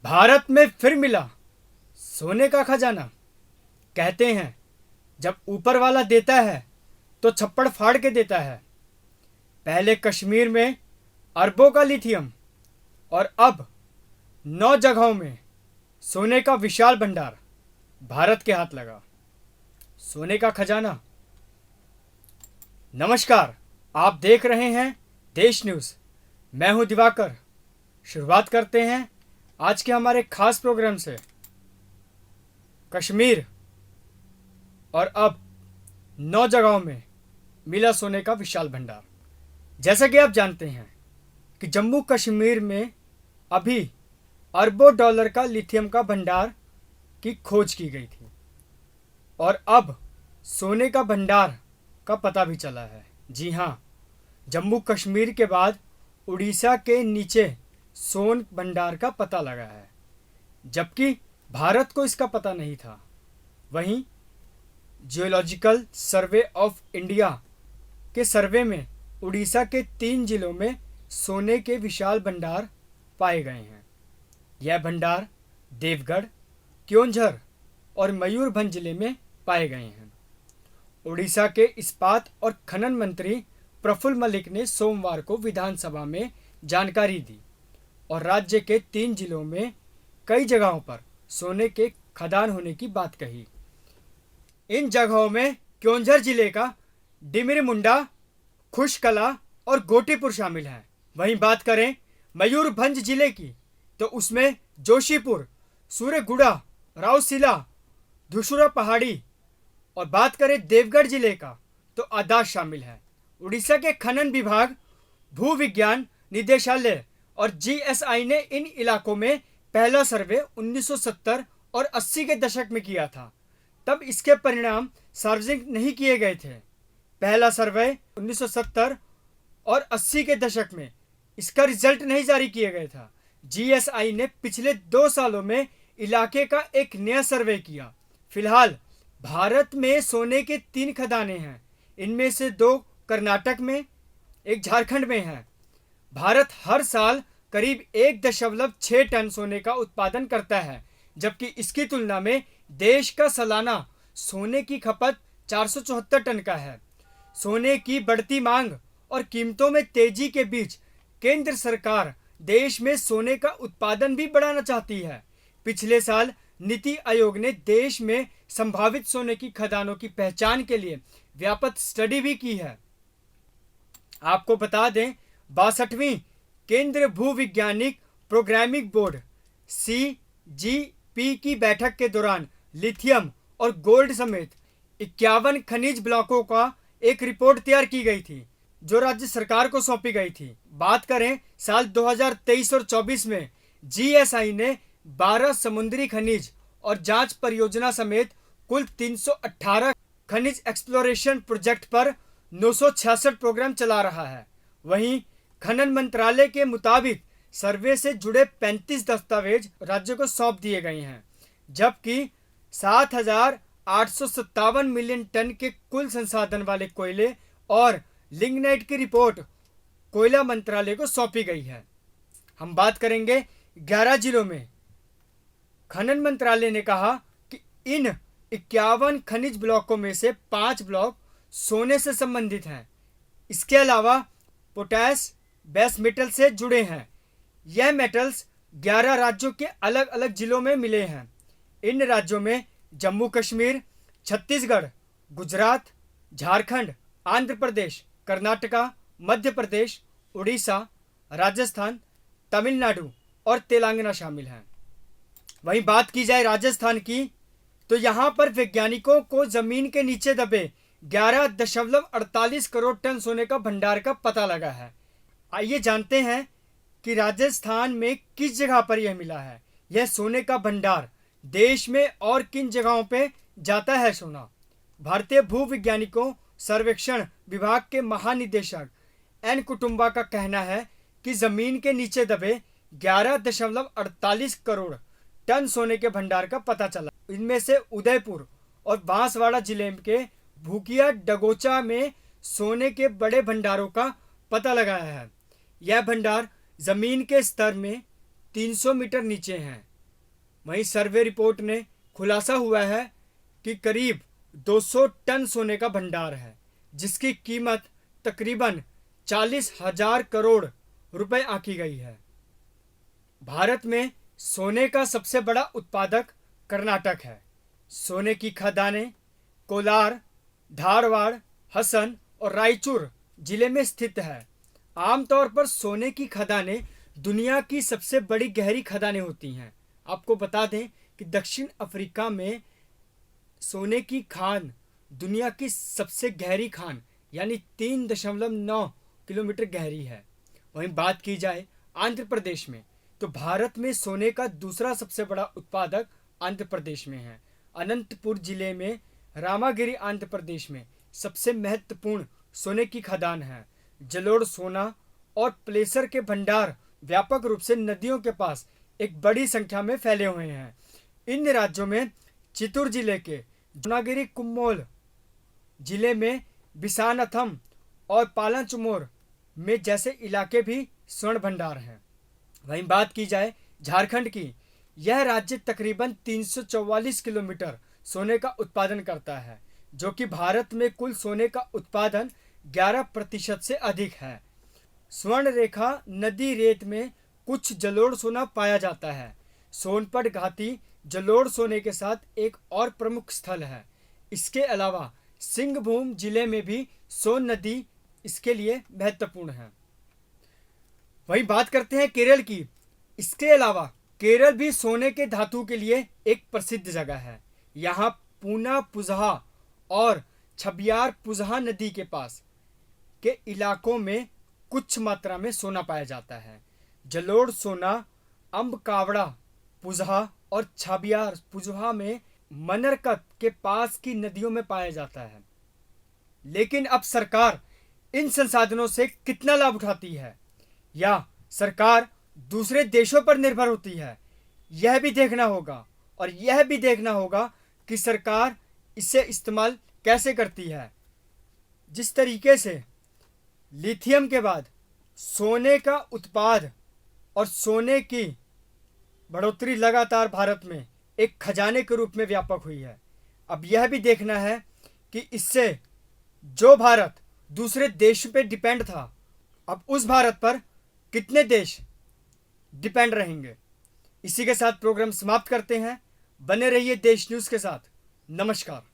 भारत में फिर मिला सोने का खजाना। कहते हैं जब ऊपर वाला देता है तो छप्पड़ फाड़ के देता है। पहले कश्मीर में अरबों का लिथियम और अब 9 जगहों में सोने का विशाल भंडार भारत के हाथ लगा। सोने का खजाना। नमस्कार, आप देख रहे हैं देश न्यूज़। मैं हूं दिवाकर। शुरुआत करते हैं आज के हमारे खास प्रोग्राम से। कश्मीर और अब 9 जगहों में मिला सोने का विशाल भंडार। जैसा कि आप जानते हैं कि जम्मू कश्मीर में अभी अरबों डॉलर का लिथियम का भंडार की खोज की गई थी और अब सोने का भंडार का पता भी चला है। जी हाँ, जम्मू कश्मीर के बाद उड़ीसा के नीचे सोन भंडार का पता लगा है, जबकि भारत को इसका पता नहीं था। वहीं जियोलॉजिकल सर्वे ऑफ इंडिया के सर्वे में उड़ीसा के 3 जिलों में सोने के विशाल भंडार पाए गए हैं। यह भंडार देवगढ़, क्योंझर और मयूरभंज जिले में पाए गए हैं। उड़ीसा के इस्पात और खनन मंत्री प्रफुल्ल मलिक ने सोमवार को विधानसभा में जानकारी दी और राज्य के 3 जिलों में कई जगहों पर सोने के खदान होने की बात कही। इन जगहों में क्योंझर जिले का डिमिरी मुंडा, खुशकला और गोटीपुर शामिल हैं। वहीं बात करें मयूरभंज जिले की तो उसमें जोशीपुर, सूर्यगुड़ा, राउसीला, धुसुरा पहाड़ी और बात करें देवगढ़ जिले का तो आदास शामिल है। उड़ीसा के खनन विभाग, भू विज्ञान निदेशालय और जीएसआई ने इन इलाकों में पहला सर्वे 1970 और 80 के दशक में किया था। तब इसके परिणाम सार्वजनिक नहीं किए गए थे। पहला सर्वे 1970 और 80 के दशक में, इसका रिजल्ट नहीं जारी किया गया था। जीएसआई ने पिछले 2 सालों में इलाके का एक नया सर्वे किया। फिलहाल भारत में सोने के 3 खदानें हैं। इनमें से 2 कर्नाटक में, एक झारखंड में है। भारत हर साल करीब 1.6 टन सोने का उत्पादन करता है, जबकि इसकी तुलना में देश का सालाना सोने की खपत 474 टन का है। सोने की बढ़ती मांग और कीमतों में तेजी के बीच केंद्र सरकार देश में सोने का उत्पादन भी बढ़ाना चाहती है। पिछले साल नीति आयोग ने देश में संभावित सोने की खदानों की पहचान के लिए व्यापक स्टडी भी की है। आपको बता दें, 62वीं केंद्रीय भू वैज्ञानिक प्रोग्रामिंग बोर्ड CGP की बैठक के दौरान लिथियम और गोल्ड समेत 51 खनिज ब्लॉकों का एक रिपोर्ट तैयार की गई थी, जो राज्य सरकार को सौंपी गई थी। बात करें साल 2023 और 24 में जीएसआई ने 12 समुद्री खनिज और जांच परियोजना समेत कुल 318 खनिज एक्सप्लोरेशन प्रोजेक्ट पर 966 प्रोग्राम चला रहा है। वहीं खनन मंत्रालय के मुताबिक सर्वे से जुड़े 35 दस्तावेज राज्य को सौंप दिए गए हैं, जबकि 7,857 मिलियन टन के कुल संसाधन वाले कोयले और लिग्नाइट की रिपोर्ट कोयला मंत्रालय को सौंपी गई है। हम बात करेंगे 11 जिलों में। खनन मंत्रालय ने कहा कि इन 51 खनिज ब्लॉकों में से 5 ब्लॉक सोने से संबंधित हैं। इसके अलावा पोटैश बेस मेटल से जुड़े हैं। यह मेटल्स 11 राज्यों के अलग अलग जिलों में मिले हैं। इन राज्यों में जम्मू कश्मीर, छत्तीसगढ़, गुजरात, झारखंड, आंध्र प्रदेश, कर्नाटका, मध्य प्रदेश, उड़ीसा, राजस्थान, तमिलनाडु और तेलंगाना शामिल हैं। वहीं बात की जाए राजस्थान की तो यहां पर वैज्ञानिकों को जमीन के नीचे दबे 11.48 करोड़ टन सोने का भंडार का पता लगा है। आइए जानते हैं कि राजस्थान में किस जगह पर यह मिला है। यह सोने का भंडार देश में और किन जगहों पे जाता है सोना। भारतीय भू वैज्ञानिकों सर्वेक्षण विभाग के महानिदेशक एन कुटुंबा का कहना है कि जमीन के नीचे दबे 11.48 करोड़ टन सोने के भंडार का पता चला। इनमें से उदयपुर और बांसवाड़ा जिले के भूकिया डगोचा में सोने के बड़े भंडारों का पता लगाया है। यह भंडार जमीन के स्तर में 300 मीटर नीचे हैं। वहीं सर्वे रिपोर्ट ने खुलासा हुआ है कि करीब 200 टन सोने का भंडार है, जिसकी कीमत तकरीबन 40,000 करोड़ रुपए आंकी गई है। भारत में सोने का सबसे बड़ा उत्पादक कर्नाटक है। सोने की खदानें कोलार, धारवाड़, हसन और रायचूर जिले में स्थित है। आमतौर पर सोने की खदानें दुनिया की सबसे बड़ी गहरी खदानें होती हैं। आपको बता दें कि दक्षिण अफ्रीका में सोने की खान दुनिया की सबसे गहरी खान यानी 3.9 किलोमीटर गहरी है। वहीं बात की जाए आंध्र प्रदेश में, तो भारत में सोने का दूसरा सबसे बड़ा उत्पादक आंध्र प्रदेश में है। अनंतपुर जिले में रामागिरी आंध्र प्रदेश में सबसे महत्वपूर्ण सोने की खदान है। जलोढ़ सोना और प्लेसर के भंडार व्यापक रूप से नदियों के पास एक बड़ी संख्या में फैले हुए हैं। इन राज्यों में चित्तूर जिले के जूनागिरी कुम्मोल जिले में बिसानथम और पालाचुमोर में जैसे इलाके भी स्वर्ण भंडार हैं। वहीं बात की जाए झारखंड की, यह राज्य तकरीबन 344 किलोमीटर सोने का उत्पादन करता है, जो कि भारत में कुल सोने का उत्पादन 11% से अधिक है। स्वर्ण रेखा नदी रेत में कुछ जलोढ़ सोना पाया जाता है। सोनपट घाटी जलोढ़ सोने के साथ एक और प्रमुख स्थल है। इसके अलावा सिंहभूम जिले में भी सोन नदी इसके लिए महत्वपूर्ण है। वही बात करते हैं केरल की। इसके अलावा केरल भी सोने के धातु के लिए एक प्रसिद्ध जगह है। यहाँ पूना पुजहा और छबियार पुजहा नदी के पास के इलाकों में कुछ मात्रा में सोना पाया जाता है। जलोढ़ सोना अम्ब कावड़ा पुजहा और छबियार पुजहा में मनरकत के पास की नदियों में पाया जाता है। लेकिन अब सरकार इन संसाधनों से कितना लाभ उठाती है या सरकार दूसरे देशों पर निर्भर होती है, यह भी देखना होगा। और यह भी देखना होगा कि सरकार इसे इस्तेमाल कैसे करती है। जिस तरीके से लिथियम के बाद सोने का उत्पाद और सोने की बढ़ोतरी लगातार भारत में एक खजाने के रूप में व्यापक हुई है, अब यह भी देखना है कि इससे जो भारत दूसरे देश पे डिपेंड था, अब उस भारत पर कितने देश डिपेंड रहेंगे। इसी के साथ प्रोग्राम समाप्त करते हैं। बने रहिए देश न्यूज़ के साथ। नमस्कार।